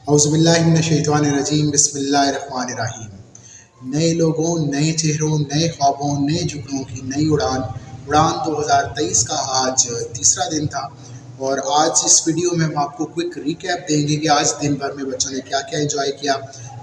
औज़ुबिल्लाहिमिनश्शैतानिर्रजीम बिस्मिल्लाहिर्रहमानिर्रहीम। नए लोगों, नए चेहरों, नए ख्वाबों, नए जुगनों की नई उड़ान उड़ान 2023 का आज तीसरा दिन था। और आज इस वीडियो में हम आपको क्विक रिकैप देंगे कि आज दिन भर में बच्चों ने क्या क्या एंजॉय किया,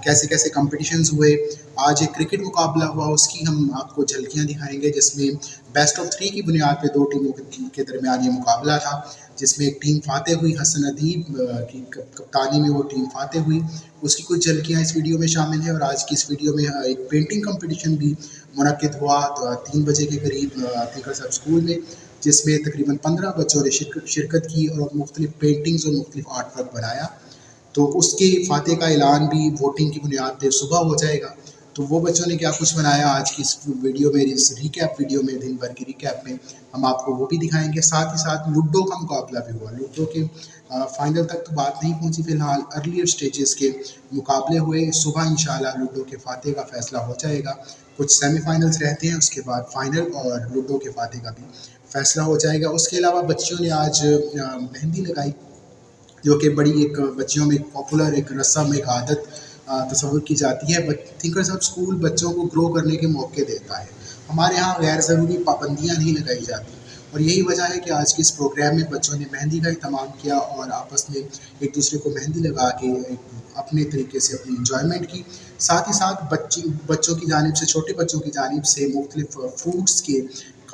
कैसे कैसे कंपटीशंस हुए। आज एक क्रिकेट मुकाबला हुआ, उसकी हम आपको झलकियां दिखाएंगे, जिसमें बेस्ट ऑफ 3 की बुनियाद पे दो टीमों के दरमियान ये मुकाबला था, जिसमें एक टीम फातेह हुई। हसन अदीब की कप्तानी में वो टीम फातेह हुई। उसकी कुछ झलकियाँ इस वीडियो में शामिल है। और आज की इस वीडियो में एक पेंटिंग कंपटीशन भी मुनक्किद हुआ 3 बजे के करीब थिंकर सब स्कूल में, जिसमें तकरीबन 15 बच्चों ने शिरकत की और मुख्तलिफ पेंटिंग्स और मुख्तलिफ आर्ट वर्क बनाया। तो उसके फातेह का ऐलान भी वोटिंग की बुनियाद पे सुबह हो जाएगा। तो वो बच्चों ने क्या कुछ बनाया आज की इस वीडियो में, इस रिकैप वीडियो में, दिन भर की रिकैप में हम आपको वो भी दिखाएंगे। साथ ही साथ लूडो का मुकाबला भी हुआ। लूडो के फाइनल तक तो बात नहीं पहुंची फिलहाल, अर्लियर स्टेजेस के मुकाबले हुए। सुबह इंशाल्लाह लूडो के फातेह का फैसला हो जाएगा। कुछ सेमीफाइनल्स रहते हैं, उसके बाद फाइनल और लूडो के फातेह का भी फैसला हो जाएगा। उसके अलावा बच्चियों ने आज मेहंदी लगाई, जो कि बड़ी एक बच्चियों में पॉपुलर एक रस्म, एक आदत तस्वुर की जाती है। थिंकर सब स्कूल बच्चों को ग्रो करने के मौके देता है। हमारे यहाँ गैर ज़रूरी पाबंदियाँ नहीं लगाई जाती, और यही वजह है कि आज के इस प्रोग्राम में बच्चों ने मेहंदी का इहतमाम किया और आपस में एक दूसरे को मेहंदी लगा के अपने तरीके से अपनी इंजॉयमेंट की। साथ ही साथ बच्चों की जानिब से, छोटे बच्चों की जानिब से मुख्तलिफ फ्रूट्स के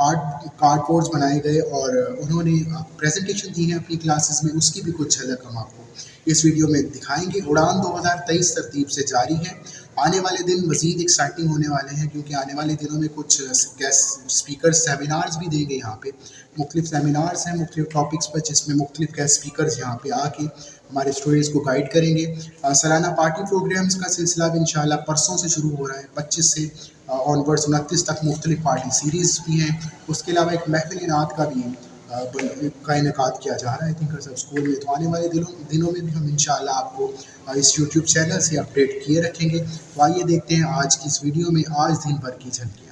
कार्डबोर्ड्स बनाए गए और उन्होंने प्रेजेंटेशन दी है अपनी क्लासेस में। उसकी भी कुछ झलक हम आपको इस वीडियो में दिखाएंगे। उड़ान 2023 तरतीब से जारी है। आने वाले दिन मज़ीद एक्साइटिंग होने वाले हैं, क्योंकि आने वाले दिनों में कुछ गेस्ट स्पीकर सेमिनार्स भी देंगे यहाँ पे। मुख्तलिफ सेमिनार्स हैं मुख्तलिफ टॉपिक्स पर, जिसमें मुख्तलिफ गेस्ट स्पीकर्स यहाँ पे आके हमारे स्टूडेंट्स को गाइड करेंगे। सालाना पार्टी प्रोग्राम्स का सिलसिला भी इंशाल्लाह परसों से शुरू हो रहा है। 25 से ऑनवर्ड्स 29 तक मुख्तलिफ पार्टी सीरीज़ भी हैं। उसके अलावा एक महफिल इनात का भी का इनेकाद किया जा रहा है थिंकर सब स्कूल में। तो आने वाले दिनों में भी हम इंशाल्लाह आपको इस यूट्यूब चैनल से अपडेट किए रखेंगे। तो आइए देखते हैं आज की इस वीडियो में आज दिन भर की झलकियाँ।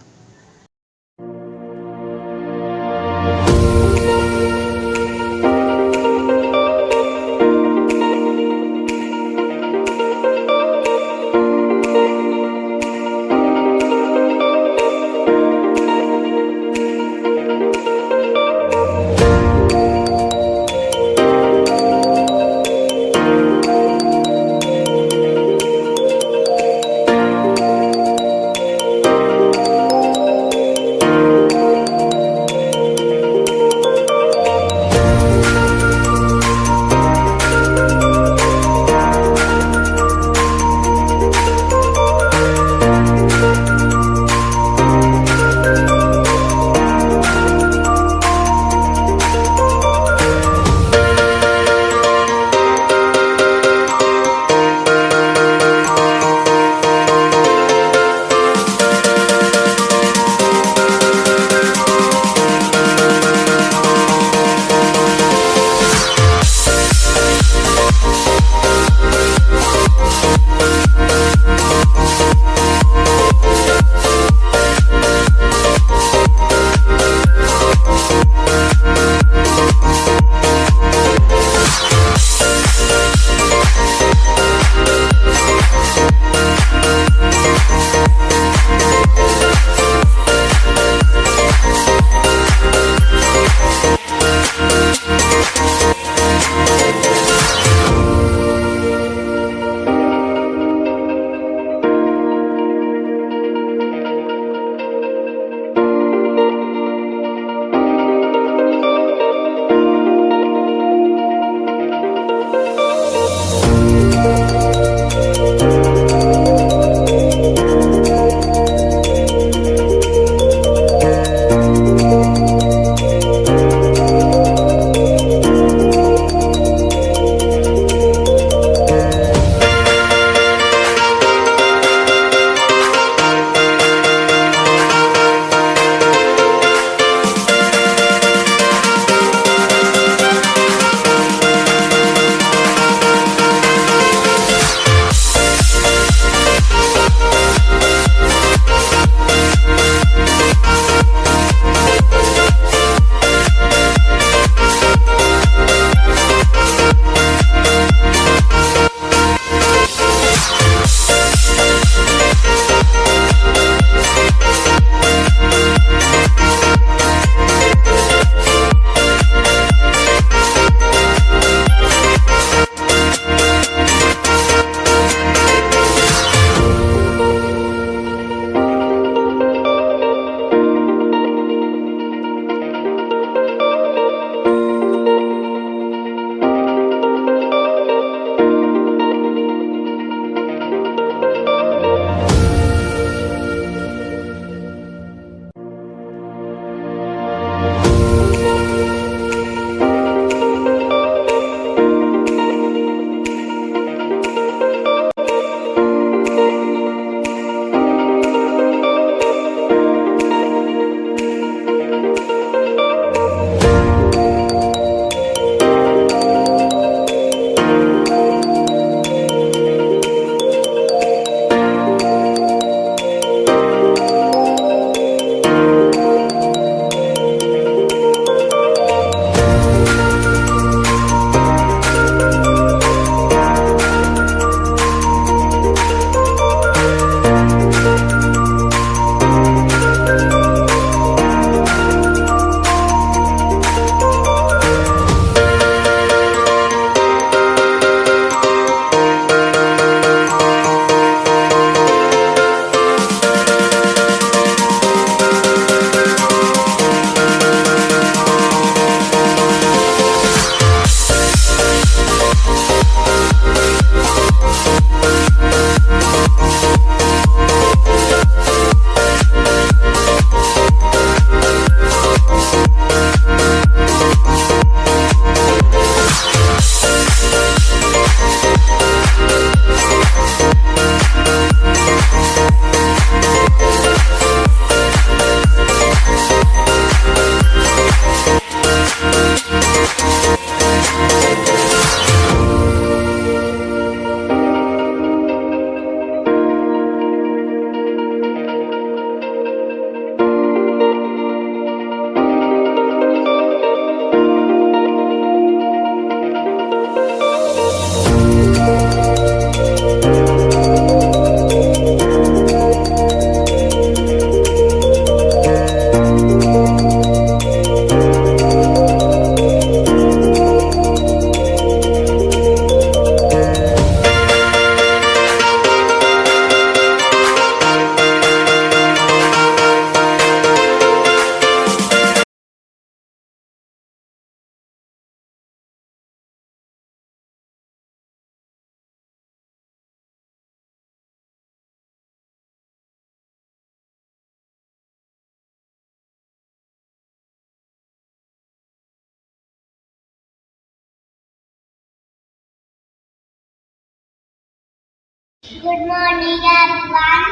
Good morning, everyone.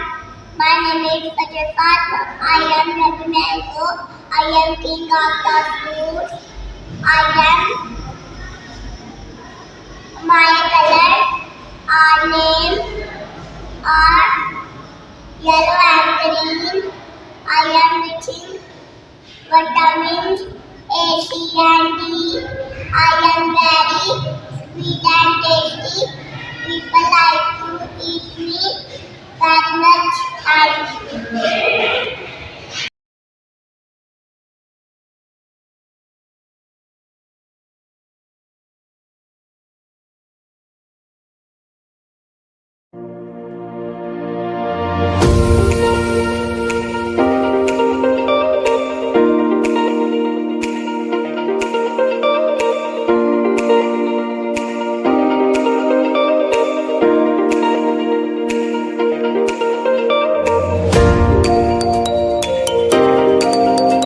My name is Ajay Fatma. I am Ravi Mango. I am king of the fruits. I am my color. Our name are yellow and green. I am rich in vitamins A, C, and D. I am very sweet and tasty. People like to eat me very much.